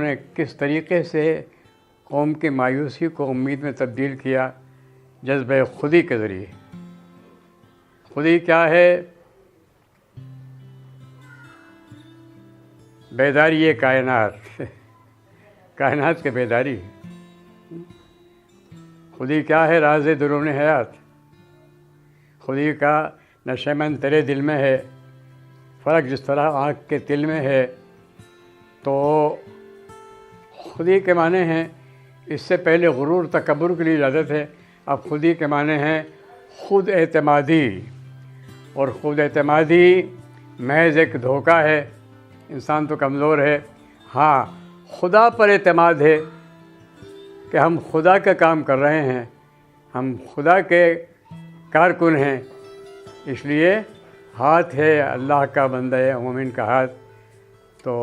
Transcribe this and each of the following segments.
نے کس طریقے سے قوم کی مایوسی کو امید میں تبدیل کیا، جذبہ خودی کے ذریعے۔ خودی کیا ہے؟ بیداری کائنات، کائنات کے بیداری۔ خودی کیا ہے؟ راز درون حیات۔ خودی کا نشہ من تیرے دل میں ہے، فرق جس طرح آنکھ کے تل میں ہے۔ تو خودی کے معنی ہیں، اس سے پہلے غرور تکبر کے لیے اجازت ہے، اب خودی کے معنی ہیں خود اعتمادی۔ اور خود اعتمادی محض ایک دھوکہ ہے، انسان تو کمزور ہے، ہاں خدا پر اعتماد ہے کہ ہم خدا کا کام کر رہے ہیں، ہم خدا کے کارکن ہیں، اس لیے ہاتھ ہے اللہ کا، بندہ ہے مومن کا ہاتھ۔ تو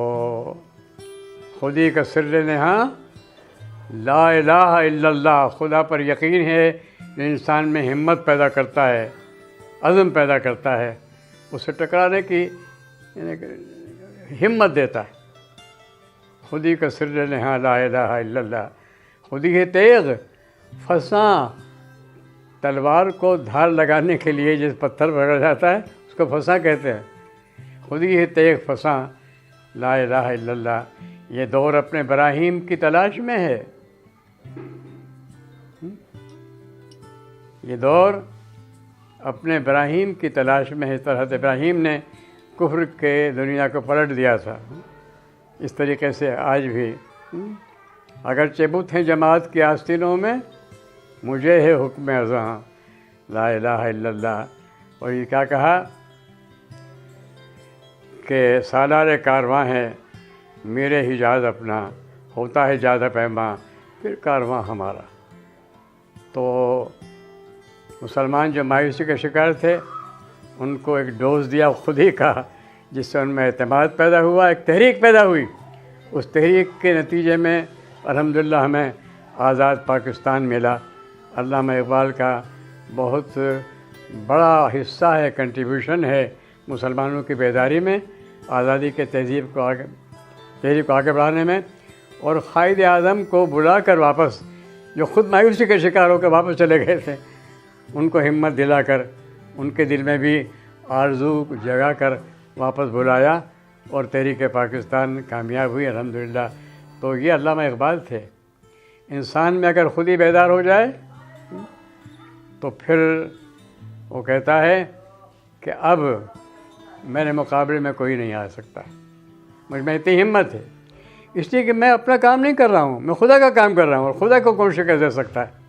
خودی کا سر نہاں لا الہ الا اللہ، خدا پر یقین ہے جو انسان میں ہمت پیدا کرتا ہے، عزم پیدا کرتا ہے، اس سے ٹکرانے کی ہمت دیتا ہے۔ خودی کا سر نہاں لا الہ الا اللہ۔ خودی ہے تیغ فساں، تلوار کو دھار لگانے کے لیے جس پتھر پکڑا جاتا ہے اس کو فساں کہتے ہیں۔ خودی ہے تیغ فساں لا الہ الا اللہ۔ یہ دور اپنے براہیم کی تلاش میں ہے، یہ دور اپنے ابراہیم کی تلاش میں ہے۔ حضرت ابراہیم نے کفر کے دنیا کو پلٹ دیا تھا، اس طریقے سے آج بھی اگرچہ بت ہیں جماعت کی آستینوں میں، مجھے ہے حکم ازاں لا الہ الا اللہ۔ اور یہ کیا کہا کہ سالار کارواں ہے میرے ہی جہاز اپنا، ہوتا ہے زیادہ پیماں پھر کارواں ہمارا۔ تو مسلمان جو مایوسی کے شکار تھے ان کو ایک ڈوز دیا خودی کا، جس سے ان میں اعتماد پیدا ہوا، ایک تحریک پیدا ہوئی۔ اس تحریک کے نتیجے میں الحمدللہ ہمیں آزاد پاکستان ملا۔ علامہ اقبال کا بہت بڑا حصہ ہے، کنٹریبیوشن ہے مسلمانوں کی بیداری میں، آزادی کے تہذیب کو آگے بڑھانے میں۔ اور قائد اعظم کو بلا کر واپس، جو خود مایوسی کے شکار ہو کر واپس چلے گئے تھے، ان کو ہمت دلا کر، ان کے دل میں بھی آرزو جگا کر واپس بلایا، اور تحریک پاکستان کامیاب ہوئی الحمدللہ۔ تو یہ علامہ اقبال تھے۔ انسان میں اگر خود ہی بیدار ہو جائے تو پھر وہ کہتا ہے کہ اب میرے مقابلے میں کوئی نہیں آ سکتا، مجھ میں اتنی ہمت ہے، اس لیے کہ میں اپنا کام نہیں کر رہا ہوں، میں خدا کا کام کر رہا ہوں، اور خدا کو کون شکست دے سکتا ہے۔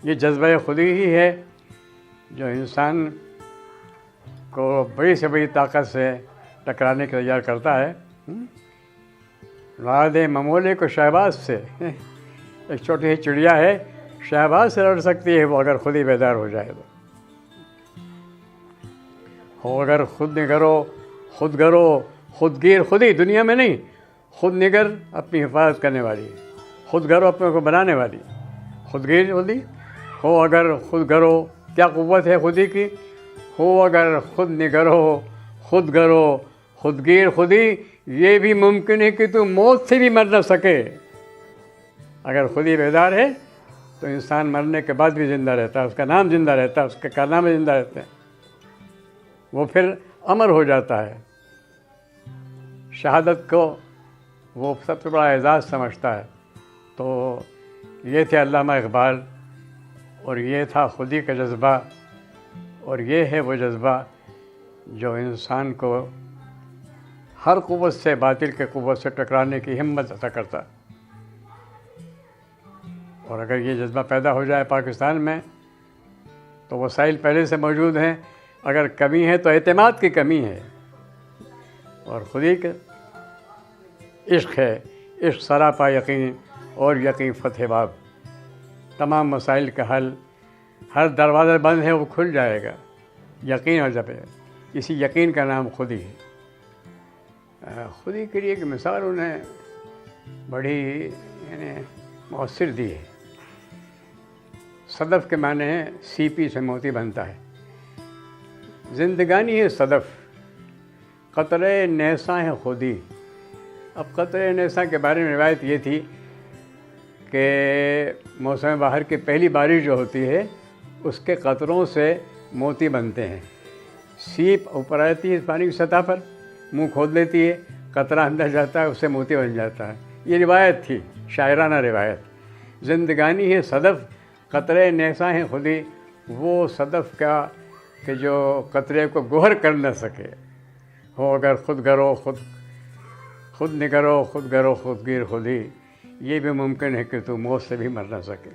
یہ جذبہ خودی ہی ہے جو انسان کو بڑی سے بڑی طاقت سے ٹکرانے کا تیار کرتا ہے۔ وعد ممولے کو شہباز سے، ایک چھوٹی سی چڑیا ہے، شہباز سے لڑ سکتی ہے وہ اگر خود ہی بیدار ہو جائے تو۔ ہو اگر خود نگرو، خود گرو، خود گیر، خودی دنیا میں نہیں، خود نگر اپنی حفاظت کرنے والی، خود گرو اپنے کو بنانے والی، خود گیر خودی ہو اگر خود گرو۔ کیا قوت ہے خودی کی؟ ہو اگر خود نگرو، خود گرو، خود گیر خودی، یہ بھی ممکن ہے کہ تو موت سے بھی مر نہ سکے۔ اگر خودی بیدار ہے تو انسان مرنے کے بعد بھی زندہ رہتا ہے، اس کا نام زندہ رہتا ہے، اس کے کارنامے زندہ رہتے ہیں، وہ پھر امر ہو جاتا ہے۔ شہادت کو وہ سب سے بڑا اعزاز سمجھتا ہے۔ تو یہ تھے علامہ اقبال، اور یہ تھا خودی کا جذبہ، اور یہ ہے وہ جذبہ جو انسان کو ہر قوت سے، باطل کے قوت سے ٹکرانے کی ہمت عطا کرتا۔ اور اگر یہ جذبہ پیدا ہو جائے پاکستان میں تو وسائل پہلے سے موجود ہیں، اگر کمی ہے تو اعتماد کی کمی ہے، اور خودی کا عشق ہے، عشق سراپا یقین، اور یقین فتح باب۔ تمام مسائل کا حل، ہر دروازہ بند ہے وہ کھل جائے گا، یقین ہو جائے۔ اسی یقین کا نام خودی ہے۔ خودی کے لیے ایک مثال انہیں بڑی مؤثر دی ہے۔ صدف کے معنی ہے سیپی سے موتی بنتا ہے، زندگانی ہے صدف، قطرے نیساں ہے خودی، اب قطرے نیسا کے بارے میں روایت یہ تھی کہ موسم بہار کی پہلی بارش جو ہوتی ہے اس کے قطروں سے موتی بنتے ہیں. سیپ اوپر آتی ہے پانی کی سطح پر، منہ کھول دیتی ہے، قطرہ اندر جاتا ہے، اس سے موتی بن جاتا ہے. یہ روایت تھی، شاعرانہ روایت. زندگانی ہے صدف قطرے نیسا ہیں خودی، وہ صدف کا کہ جو قطرے کو گوہر کر نہ سکے. ہو اگر خود گرو خود نگرو خود گرو خود گیر خودی، یہ بھی ممکن ہے کہ تو موت سے بھی مر نہ سکے.